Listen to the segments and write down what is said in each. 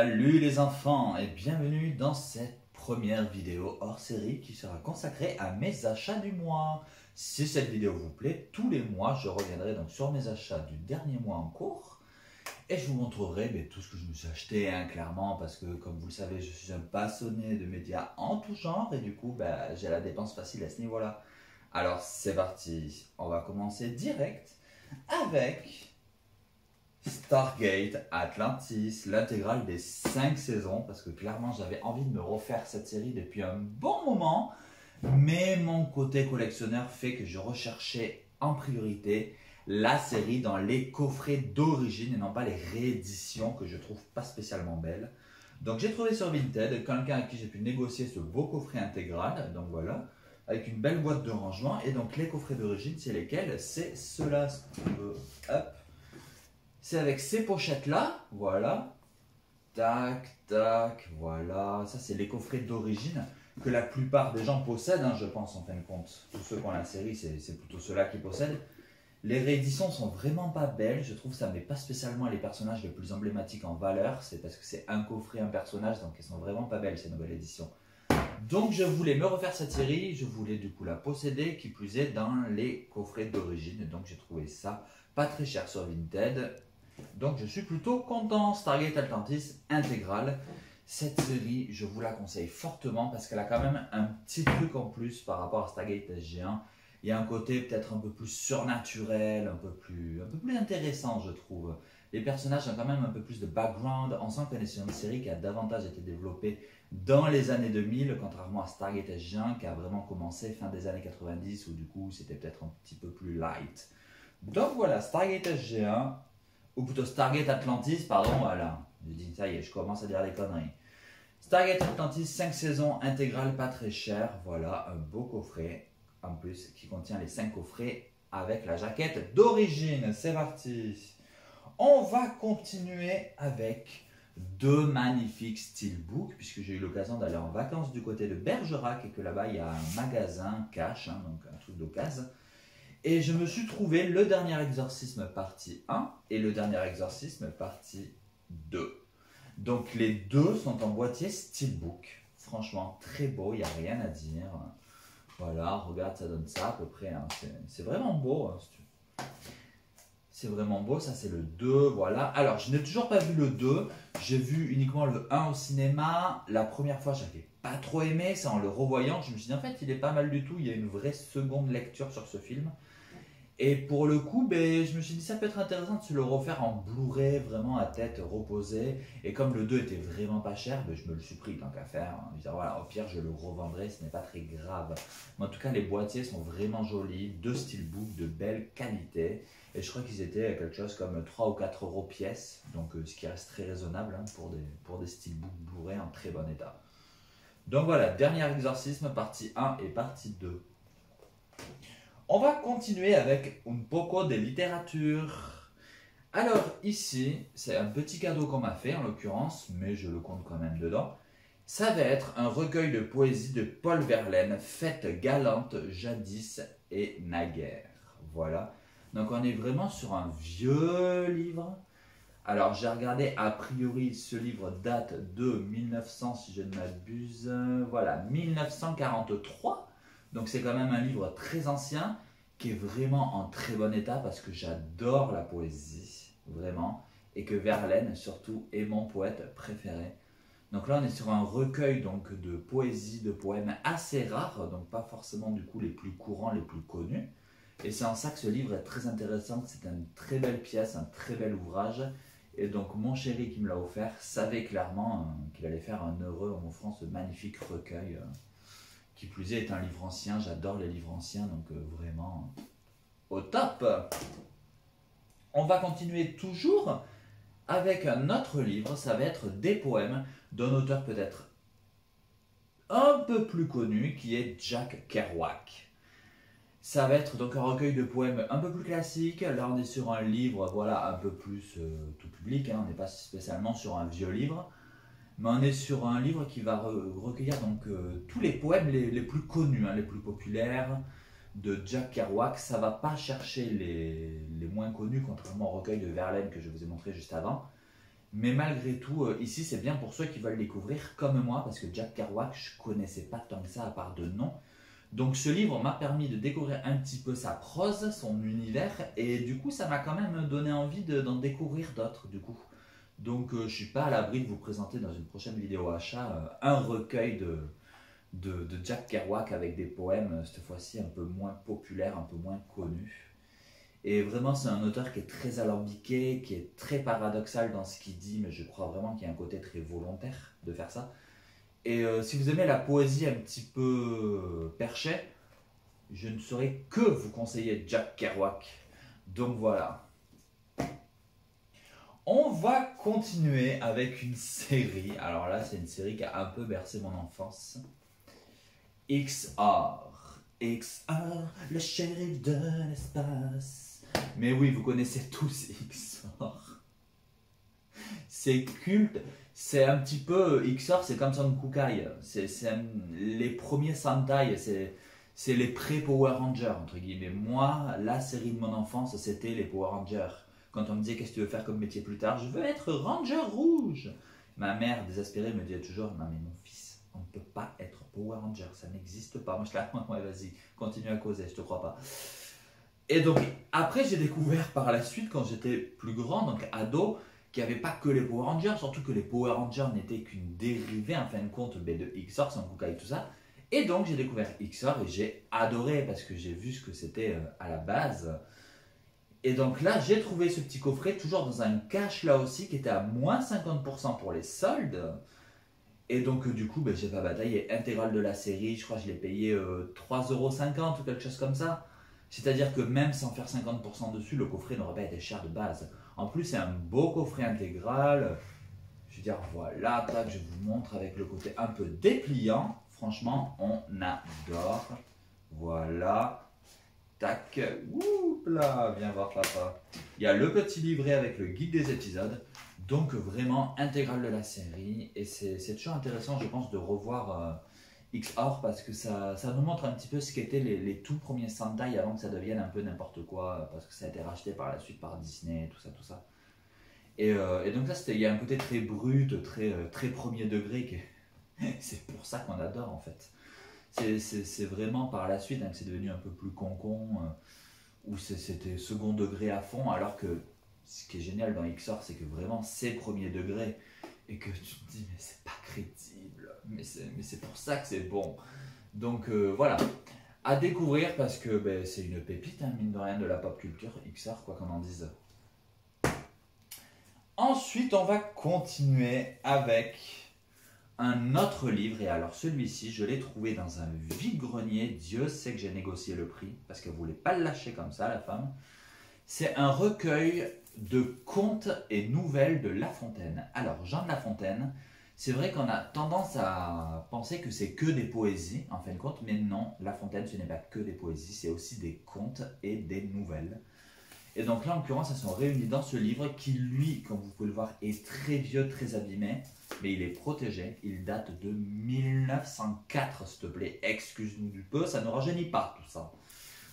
Salut les enfants et bienvenue dans cette première vidéo hors série qui sera consacrée à mes achats du mois. Si cette vidéo vous plaît, tous les mois je reviendrai donc sur mes achats du dernier mois en cours et je vous montrerai tout ce que je me suis acheté clairement parce que comme vous le savez je suis un passionné de médias en tout genre et du coup j'ai la dépense facile à ce niveau-là. Alors c'est parti, on va commencer direct avec Stargate Atlantis, l'intégrale des 5 saisons, parce que clairement j'avais envie de me refaire cette série depuis un bon moment, mais mon côté collectionneur fait que je recherchais en priorité la série dans les coffrets d'origine et non pas les rééditions que je trouve pas spécialement belles. Donc j'ai trouvé sur Vinted quelqu'un avec qui j'ai pu négocier ce beau coffret intégral, donc voilà, avec une belle boîte de rangement, et donc les coffrets d'origine c'est lesquels? C'est ceux-là, hop. C'est avec ces pochettes-là, voilà. Tac, tac, voilà. Ça, c'est les coffrets d'origine que la plupart des gens possèdent, je pense, en fin de compte. Tous ceux qui ont la série, c'est plutôt ceux-là qui possèdent. Les rééditions sont vraiment pas belles. Je trouve que ça ne met pas spécialement les personnages les plus emblématiques en valeur. C'est parce que c'est un coffret, un personnage, donc elles sont vraiment pas belles, ces nouvelles éditions. Donc, je voulais me refaire cette série. Je voulais du coup la posséder, qui plus est, dans les coffrets d'origine. Donc, j'ai trouvé ça pas très cher sur Vinted. Donc je suis plutôt content. Stargate Atlantis intégrale. Cette série, je vous la conseille fortement parce qu'elle a quand même un petit truc en plus par rapport à Stargate SG1. Il y a un côté peut-être un peu plus surnaturel, un peu plus intéressant je trouve. Les personnages ont quand même un peu plus de background. On sent qu'on est sur une série qui a davantage été développée dans les années 2000, contrairement à Stargate SG1 qui a vraiment commencé fin des années 90 où du coup c'était peut-être un petit peu plus light. Donc voilà, Stargate SG1. Ou plutôt Stargate Atlantis, pardon, voilà. Je dis ça y est, je commence à dire des conneries. Stargate Atlantis, 5 saisons intégrales, pas très cher. Voilà, un beau coffret, en plus, qui contient les 5 coffrets avec la jaquette d'origine. C'est parti. On va continuer avec 2 magnifiques steelbooks, puisque j'ai eu l'occasion d'aller en vacances du côté de Bergerac, et que là-bas, il y a un magasin cash, donc un truc d'occasion. Et je me suis trouvé le dernier exorcisme partie 1 et le dernier exorcisme partie 2. Donc les deux sont en boîtier steelbook. Franchement, très beau, il n'y a rien à dire. Voilà, regarde, ça donne ça à peu près. C'est vraiment beau. C'est vraiment beau, ça c'est le 2, voilà. Alors, je n'ai toujours pas vu le 2. J'ai vu uniquement le 1 au cinéma. La première fois, je n'avais pas trop aimé. C'est en le revoyant, je me suis dit, en fait, il est pas mal du tout. Il y a une vraie seconde lecture sur ce film. Et pour le coup, je me suis dit ça peut être intéressant de se le refaire en Blu-ray, vraiment à tête reposée. Et comme le 2 était vraiment pas cher, je me le suis pris tant qu'à faire. Je me disais, voilà, au pire, je le revendrai, ce n'est pas très grave. Mais en tout cas, les boîtiers sont vraiment jolis, 2 steelbooks de belle qualité. Et je crois qu'ils étaient quelque chose comme 3 ou 4 euros pièce, donc ce qui reste très raisonnable pour des steelbooks Blu-ray en très bon état. Donc voilà, dernier exorcisme, partie 1 et partie 2. On va continuer avec un poco de littérature. Alors ici, c'est un petit cadeau qu'on m'a fait en l'occurrence, mais je le compte quand même dedans. Ça va être un recueil de poésie de Paul Verlaine, Fête galante, jadis et naguère. Voilà. Donc on est vraiment sur un vieux livre. Alors j'ai regardé, a priori ce livre date de 1900 si je ne m'abuse. Voilà, 1943. Donc c'est quand même un livre très ancien qui est vraiment en très bon état parce que j'adore la poésie, vraiment, et que Verlaine surtout est mon poète préféré. Donc là on est sur un recueil donc, de poésie, de poèmes assez rares, donc pas forcément du coup les plus courants, les plus connus. Et c'est en ça que ce livre est très intéressant, c'est une très belle pièce, un très bel ouvrage. Et donc mon chéri qui me l'a offert savait clairement qu'il allait faire un heureux en m'offrant ce magnifique recueil. Qui plus est un livre ancien, j'adore les livres anciens, donc vraiment au top. On va continuer toujours avec un autre livre, ça va être des poèmes d'un auteur peut-être un peu plus connu, qui est Jack Kerouac. Ça va être donc un recueil de poèmes un peu plus classique. Là on est sur un livre voilà, un peu plus tout public, on n'est pas spécialement sur un vieux livre. Mais on est sur un livre qui va recueillir donc, tous les poèmes les plus connus, les plus populaires de Jack Kerouac. Ça ne va pas chercher les moins connus, contrairement au recueil de Verlaine que je vous ai montré juste avant. Mais malgré tout, ici c'est bien pour ceux qui veulent découvrir comme moi, parce que Jack Kerouac, je connaissais pas tant que ça à part de nom. Donc ce livre m'a permis de découvrir un petit peu sa prose, son univers, et du coup ça m'a quand même donné envie d'en découvrir d'autres du coup. Donc je suis pas à l'abri de vous présenter dans une prochaine vidéo achat un recueil de Jack Kerouac avec des poèmes, cette fois-ci un peu moins populaires, un peu moins connus. Et vraiment c'est un auteur qui est très alambiqué, qui est très paradoxal dans ce qu'il dit, mais je crois vraiment qu'il y a un côté très volontaire de faire ça. Et si vous aimez la poésie un petit peu perchée, je ne saurais que vous conseiller Jack Kerouac. Donc voilà. On va continuer avec une série. Alors là, c'est une série qui a un peu bercé mon enfance. XR. XR, le shérif de l'espace. Mais oui, vous connaissez tous XR. C'est culte. C'est un petit peu, XR, c'est comme Son Kukai. C'est les premiers Sentai, c'est les pré-Power Rangers, entre guillemets. Moi, la série de mon enfance, c'était les Power Rangers. Quand on me disait qu'est-ce que tu veux faire comme métier plus tard, je veux être Ranger Rouge. Ma mère, désespérée, me disait toujours, non mais mon fils, on ne peut pas être Power Ranger, ça n'existe pas. Moi je suis là, ouais vas-y, continue à causer, je te crois pas. Et donc, après j'ai découvert par la suite, quand j'étais plus grand, donc ado, qu'il n'y avait pas que les Power Rangers, surtout que les Power Rangers n'étaient qu'une dérivée en fin de compte de XOR, Son Kukai et tout ça. Et donc j'ai découvert XOR et j'ai adoré parce que j'ai vu ce que c'était à la base. Et donc là j'ai trouvé ce petit coffret toujours dans un cache là aussi qui était à moins 50% pour les soldes. Et donc du coup j'ai pas bataillé, intégrale de la série, je crois que je l'ai payé 3,50€ ou quelque chose comme ça. C'est-à-dire que même sans faire 50% dessus, le coffret n'aurait pas été cher de base. En plus, c'est un beau coffret intégral. Je veux dire, voilà, tac, je vous montre avec le côté un peu dépliant. Franchement, on adore. Voilà. Tac. Ouh là, viens voir papa. Il y a le petit livret avec le guide des épisodes. Donc vraiment intégrale de la série. Et c'est toujours intéressant, je pense, de revoir XOR parce que ça nous montre un petit peu ce qu'étaient les tout premiers Sentai avant que ça devienne un peu n'importe quoi, parce que ça a été racheté par la suite par Disney, tout ça, tout ça. Et donc là, il y a un côté très brut, très premier degré, c'est pour ça qu'on adore en fait. C'est vraiment par la suite que c'est devenu un peu plus concon, où c'était second degré à fond, alors que ce qui est génial dans XOR, c'est que vraiment c'est premier degré, et que tu te dis mais c'est pas crédible, mais c'est pour ça que c'est bon. Donc voilà, à découvrir parce que c'est une pépite, hein, mine de rien, de la pop culture, XOR, quoi qu'on en dise. Ensuite, on va continuer avec un autre livre, et alors celui-ci, je l'ai trouvé dans un vide-grenier, Dieu sait que j'ai négocié le prix, parce qu'elle ne voulait pas le lâcher comme ça, la femme. C'est un recueil de contes et nouvelles de La Fontaine. Alors, Jean de La Fontaine, c'est vrai qu'on a tendance à penser que c'est que des poésies, en fin de compte, mais non, La Fontaine, ce n'est pas que des poésies, c'est aussi des contes et des nouvelles. Et donc là, en l'occurrence, elles sont réunies dans ce livre qui, lui, comme vous pouvez le voir, est très vieux, très abîmé, mais il est protégé. Il date de 1904, s'il te plaît. Excuse-nous du peu, ça ne rajeunit pas tout ça.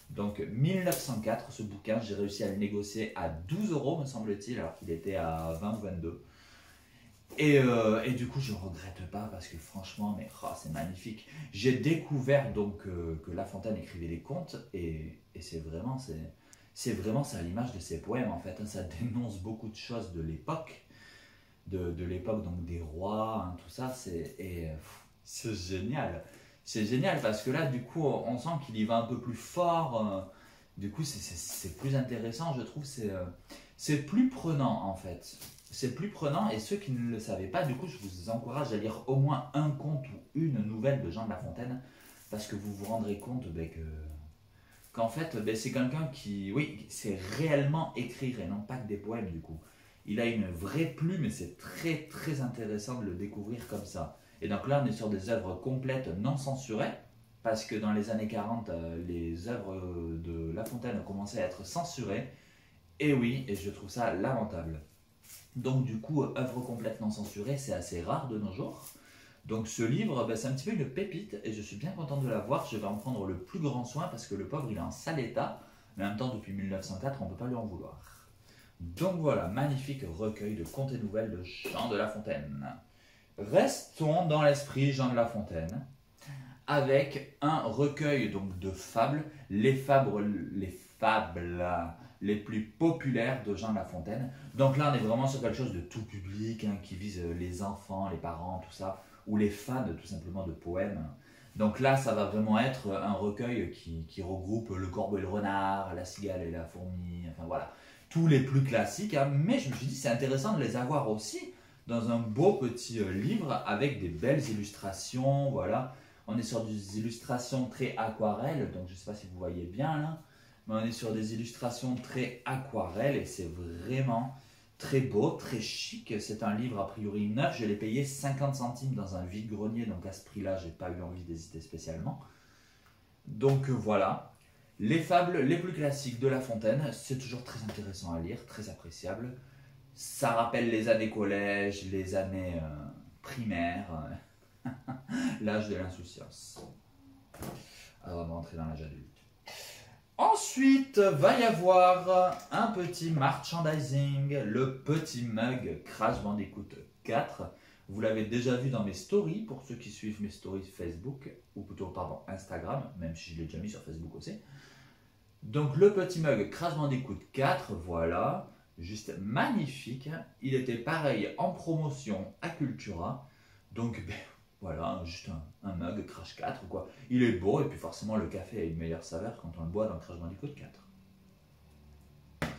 Donc 1904, ce bouquin, j'ai réussi à le négocier à 12€, me semble-t-il, alors qu'il était à 20 ou 22. Et du coup, je ne regrette pas parce que franchement, mais c'est magnifique. J'ai découvert donc que La Fontaine écrivait des contes et c'est vraiment ça à l'image de ses poèmes en fait. Hein, ça dénonce beaucoup de choses de l'époque, de l'époque donc des rois, hein, tout ça. C'est génial. C'est génial parce que là, du coup, on sent qu'il y va un peu plus fort. Du coup, c'est plus intéressant, je trouve. C'est plus prenant en fait. C'est plus prenant et ceux qui ne le savaient pas, du coup, je vous encourage à lire au moins un conte ou une nouvelle de Jean de La Fontaine parce que vous vous rendrez compte qu'en fait, c'est quelqu'un qui, oui, c'est réellement écrire et non pas que des poèmes du coup. Il a une vraie plume et c'est très très intéressant de le découvrir comme ça. Et donc là, on est sur des œuvres complètes non censurées parce que dans les années 40, les œuvres de La Fontaine ont commencé à être censurées. Et oui, et je trouve ça lamentable. Donc du coup, œuvre complète non censurée, c'est assez rare de nos jours. Donc ce livre, c'est un petit peu une pépite et je suis bien content de l'avoir. Je vais en prendre le plus grand soin parce que le pauvre, il est en sale état. Mais en même temps, depuis 1904, on ne peut pas lui en vouloir. Donc voilà, magnifique recueil de contes et nouvelles de Jean de La Fontaine. Restons dans l'esprit Jean de La Fontaine avec un recueil donc de fables, les fables les plus populaires de Jean de La Fontaine. Donc là, on est vraiment sur quelque chose de tout public, hein, qui vise les enfants, les parents, tout ça, ou les fans tout simplement de poèmes. Donc là, ça va vraiment être un recueil qui regroupe le corbeau et le renard, la cigale et la fourmi, enfin voilà, tous les plus classiques. Hein. Mais je me suis dit, c'est intéressant de les avoir aussi dans un beau petit livre avec des belles illustrations, voilà. On est sur des illustrations très aquarelles, donc je ne sais pas si vous voyez bien là, mais on est sur des illustrations très aquarelles et c'est vraiment très beau, très chic. C'est un livre a priori neuf, je l'ai payé 50 centimes dans un vide-grenier, donc à ce prix-là, j'ai pas eu envie d'hésiter spécialement. Donc voilà, les fables les plus classiques de La Fontaine, c'est toujours très intéressant à lire, très appréciable. Ça rappelle les années collège, les années primaires, l'âge de l'insouciance, avant de rentrer dans l'âge adulte. Ensuite, va y avoir un petit merchandising, le petit mug Crash Bandicoot 4. Vous l'avez déjà vu dans mes stories, pour ceux qui suivent mes stories Facebook, ou plutôt, pardon, Instagram, même si je l'ai déjà mis sur Facebook aussi. Donc le petit mug Crash Bandicoot 4, voilà, juste magnifique. Il était pareil en promotion à Cultura, donc voilà, juste un mug Crash 4 quoi. Il est beau et puis forcément le café a une meilleure saveur quand on le boit dans Crash Bandicoot 4.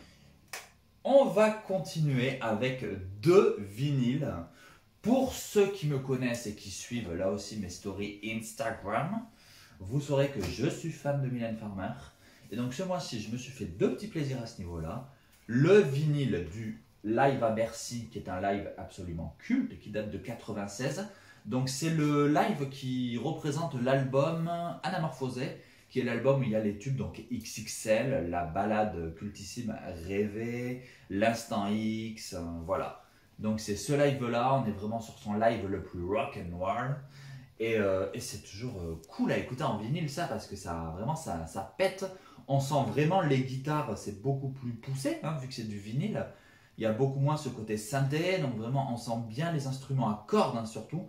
On va continuer avec deux vinyles. Pour ceux qui me connaissent et qui suivent là aussi mes stories Instagram, vous saurez que je suis fan de Mylène Farmer. Et donc ce mois-ci, je me suis fait deux petits plaisirs à ce niveau-là. Le vinyle du Live à Bercy, qui est un live absolument culte, qui date de 96. Donc c'est le live qui représente l'album Anamorphosé, qui est l'album où il y a les tubes donc XXL, la ballade cultissime Rêver, l'Instant X, voilà. Donc c'est ce live-là, on est vraiment sur son live le plus rock and roll. Et c'est toujours cool à écouter en vinyle ça, parce que ça vraiment ça pète. On sent vraiment les guitares, c'est beaucoup plus poussé, hein, vu que c'est du vinyle. Il y a beaucoup moins ce côté synthé, donc vraiment on sent bien les instruments à cordes hein, surtout.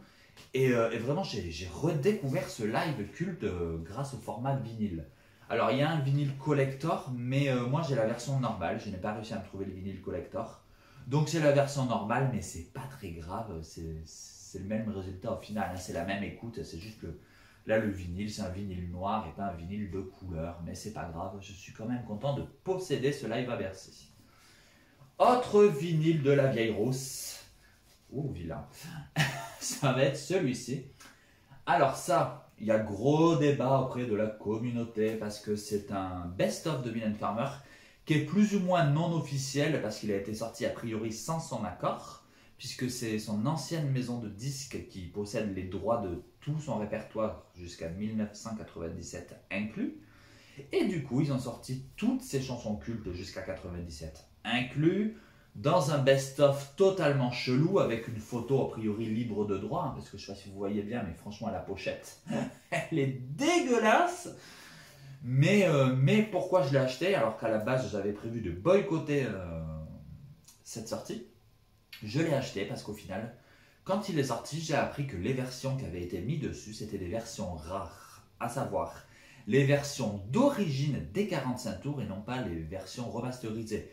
Et vraiment, j'ai redécouvert ce live culte grâce au format vinyle. Alors, il y a un vinyle collector, mais moi j'ai la version normale. Je n'ai pas réussi à me trouver le vinyle collector. Donc, c'est la version normale, mais c'est pas très grave. C'est le même résultat au final. Hein. C'est la même écoute. C'est juste que là, le vinyle, c'est un vinyle noir et pas un vinyle de couleur. Mais c'est pas grave. Je suis quand même content de posséder ce live à Bercy. Autre vinyle de la vieille rousse. Ouh, vilain. Ça va être celui-ci. Alors ça, il y a gros débat auprès de la communauté parce que c'est un best-of de Mylène Farmer qui est plus ou moins non officiel parce qu'il a été sorti a priori sans son accord, puisque c'est son ancienne maison de disques qui possède les droits de tout son répertoire jusqu'à 1997 inclus. Et du coup, ils ont sorti toutes ces chansons cultes jusqu'à 97 inclus, dans un best-of totalement chelou avec une photo a priori libre de droit, hein, parce que je ne sais pas si vous voyez bien, mais franchement la pochette, elle est dégueulasse. Mais pourquoi je l'ai acheté alors qu'à la base j'avais prévu de boycotter cette sortie? Je l'ai acheté parce qu'au final, quand il est sorti, j'ai appris que les versions qui avaient été mises dessus, c'était des versions rares, à savoir les versions d'origine des 45 tours et non pas les versions remasterisées.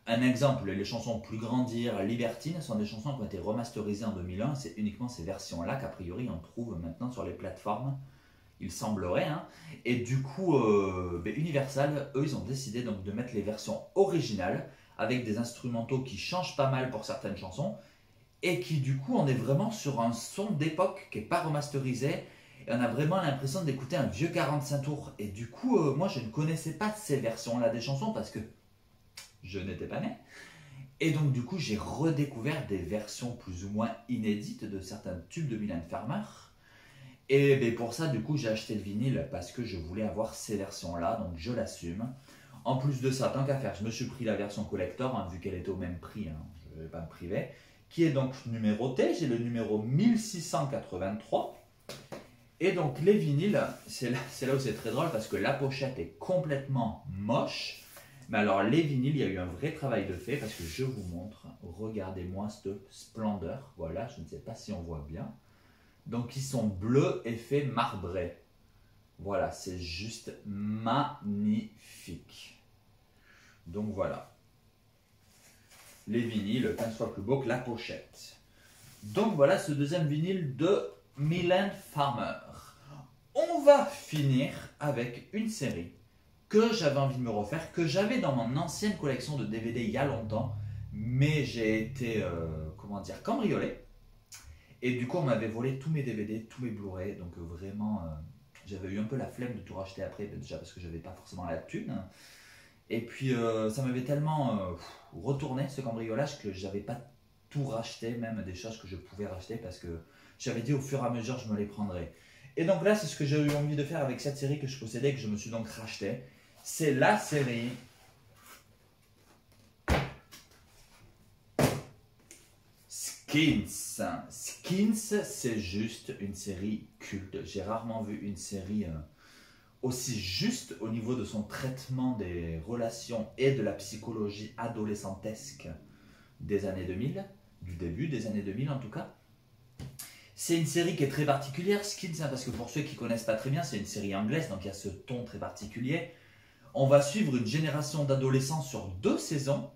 Un exemple, les chansons Plus Grandir, Libertine sont des chansons qui ont été remasterisées en 2001. C'est uniquement ces versions-là qu'a priori on trouve maintenant sur les plateformes, il semblerait. Hein. Et du coup, Universal, eux, ils ont décidé donc de mettre les versions originales avec des instrumentaux qui changent pas mal pour certaines chansons et qui du coup, on est vraiment sur un son d'époque qui n'est pas remasterisé. Et on a vraiment l'impression d'écouter un vieux 45 tours. Et du coup, moi, je ne connaissais pas ces versions-là des chansons parce que je n'étais pas né. Et donc du coup j'ai redécouvert des versions plus ou moins inédites de certains tubes de Mylène Farmer. Et ben, pour ça du coup j'ai acheté le vinyle parce que je voulais avoir ces versions là, donc je l'assume. En plus de ça, tant qu'à faire, je me suis pris la version collector, hein, vu qu'elle était au même prix, hein, je ne vais pas me priver, qui est donc numérotée, j'ai le numéro 1683. Et donc les vinyles, c'est là où c'est très drôle parce que la pochette est complètement moche. Mais alors les vinyles, il y a eu un vrai travail de fait parce que je vous montre, regardez-moi cette splendeur, voilà, je ne sais pas si on voit bien. Donc ils sont bleus effet marbré. Voilà, c'est juste magnifique. Donc voilà. Les vinyles, 15 fois plus beau que la pochette. Donc voilà ce deuxième vinyle de Mylène Farmer. On va finir avec une série que j'avais envie de me refaire, que j'avais dans mon ancienne collection de DVD il y a longtemps, mais j'ai été, comment dire, cambriolé. Et du coup, on m'avait volé tous mes DVD, tous mes Blu-ray, donc vraiment, j'avais eu un peu la flemme de tout racheter après, déjà parce que j'avais pas forcément la thune. Et puis, ça m'avait tellement retourné ce cambriolage que j'avais pas tout racheté, même des choses que je pouvais racheter, parce que j'avais dit au fur et à mesure je me les prendrais. Et donc là, c'est ce que j'ai eu envie de faire avec cette série que je possédais, que je me suis donc racheté. C'est la série Skins. Skins, c'est juste une série culte. J'ai rarement vu une série aussi juste au niveau de son traitement des relations et de la psychologie adolescentesque des années 2000, du début des années 2000 en tout cas. C'est une série qui est très particulière, Skins, parce que pour ceux qui ne connaissent pas très bien, c'est une série anglaise, donc il y a ce ton très particulier. On va suivre une génération d'adolescents sur 2 saisons,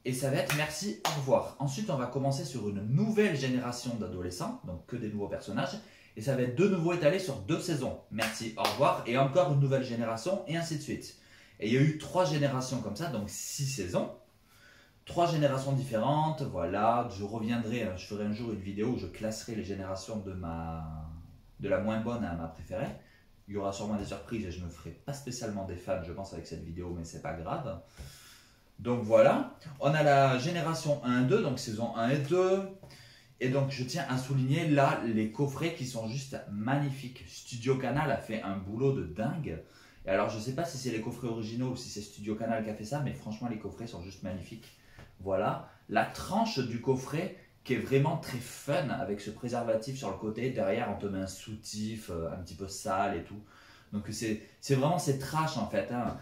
et ça va être merci, au revoir. Ensuite, on va commencer sur une nouvelle génération d'adolescents, donc que des nouveaux personnages, et ça va être de nouveau étalé sur 2 saisons. Merci, au revoir, et encore une nouvelle génération, et ainsi de suite. Et il y a eu 3 générations comme ça, donc 6 saisons. 3 générations différentes, voilà, je reviendrai, je ferai un jour une vidéo où je classerai les générations de la moins bonne à ma préférée. Il y aura sûrement des surprises et je ne me ferai pas spécialement des fans, je pense, avec cette vidéo, mais c'est pas grave. Donc voilà, on a la génération 1 et 2, donc saison 1 et 2. Et donc je tiens à souligner là les coffrets qui sont juste magnifiques. Studio Canal a fait un boulot de dingue. Et alors je ne sais pas si c'est les coffrets originaux ou si c'est Studio Canal qui a fait ça, mais franchement les coffrets sont juste magnifiques. Voilà, la tranche du coffret qui est vraiment très fun avec ce préservatif sur le côté. Derrière, on te met un soutif un petit peu sale et tout. Donc c'est vraiment, c'est trash en fait. Hein.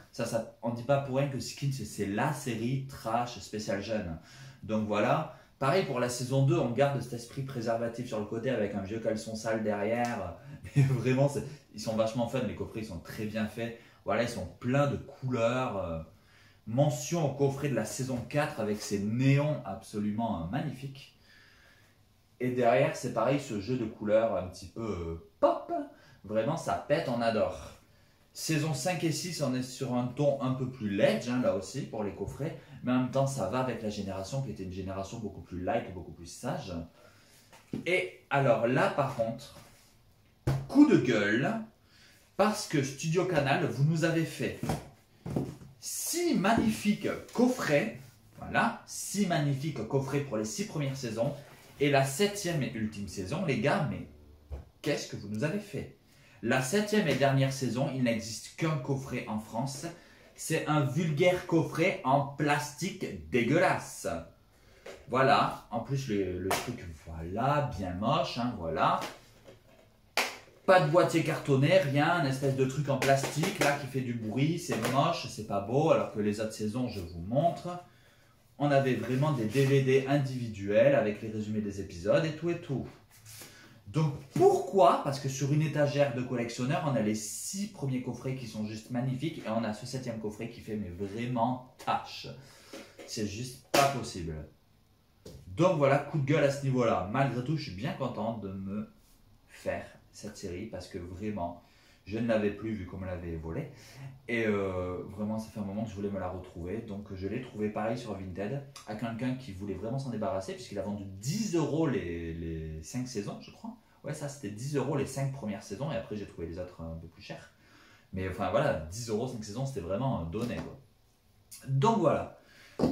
On ne dit pas pour rien que Skins, c'est la série trash spécial jeune. Donc voilà, pareil pour la saison 2, on garde cet esprit préservatif sur le côté avec un vieux caleçon sale derrière. Mais vraiment, ils sont vachement fun, les coffrets ils sont très bien faits. Voilà, ils sont pleins de couleurs. Mention au coffret de la saison 4 avec ces néons absolument magnifiques. Et derrière, c'est pareil, ce jeu de couleurs un petit peu pop. Vraiment, ça pète, on adore. Saison 5 et 6, on est sur un ton un peu plus ledge, hein, là aussi, pour les coffrets. Mais en même temps, ça va avec la génération qui était une génération beaucoup plus light, beaucoup plus sage. Et alors là, par contre, coup de gueule, parce que Studio Canal, vous nous avez fait 6 magnifiques coffrets, voilà, 6 magnifiques coffrets pour les 6 premières saisons, et la 7e et ultime saison, les gars, mais qu'est-ce que vous nous avez fait? La 7e et dernière saison, il n'existe qu'un coffret en France, c'est un vulgaire coffret en plastique dégueulasse. Voilà, en plus le truc, voilà, bien moche, hein, voilà. Pas de boîtier cartonné, rien, un espèce de truc en plastique là qui fait du bruit, c'est moche, c'est pas beau, alors que les autres saisons, je vous montre. On avait vraiment des DVD individuels avec les résumés des épisodes et tout et tout. Donc pourquoi? Parce que sur une étagère de collectionneur, on a les 6 premiers coffrets qui sont juste magnifiques et on a ce 7e coffret qui fait mais vraiment tâche. C'est juste pas possible. Donc voilà, coup de gueule à ce niveau-là. Malgré tout, je suis bien content de me faire cette série parce que vraiment je ne l'avais plus vu qu'on me l'avait volé et vraiment ça fait un moment que je voulais me la retrouver, donc je l'ai trouvé pareil sur Vinted à quelqu'un qui voulait vraiment s'en débarrasser puisqu'il a vendu 10 € les 5 saisons je crois, ouais ça c'était 10 € les 5 premières saisons et après j'ai trouvé les autres un peu plus chers, mais enfin voilà 10 € 5 saisons c'était vraiment donné quoi. Donc voilà,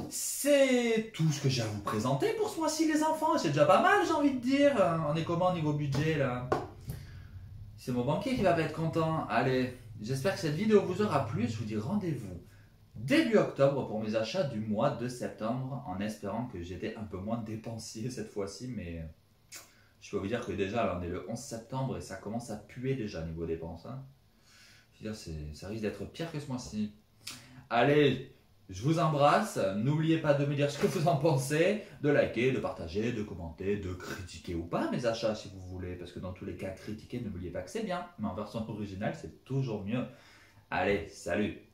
c'est tout ce que j'ai à vous présenter pour ce mois-ci les enfants, c'est déjà pas mal j'ai envie de dire. On est comment niveau budget là? C'est mon banquier qui va être content. Allez, j'espère que cette vidéo vous aura plu. Je vous dis rendez-vous début octobre pour mes achats du mois de septembre, en espérant que j'étais un peu moins dépensier cette fois-ci. Mais je peux vous dire que déjà, là, on est le 11 septembre et ça commence à puer déjà niveau dépenses. Hein. Je veux dire, ça risque d'être pire que ce mois-ci. Allez, Je vous embrasse. N'oubliez pas de me dire ce que vous en pensez, de liker, de partager, de commenter, de critiquer ou pas mes achats si vous voulez. Parce que dans tous les cas, critiquer, n'oubliez pas que c'est bien. Mais en version originale, c'est toujours mieux. Allez, salut!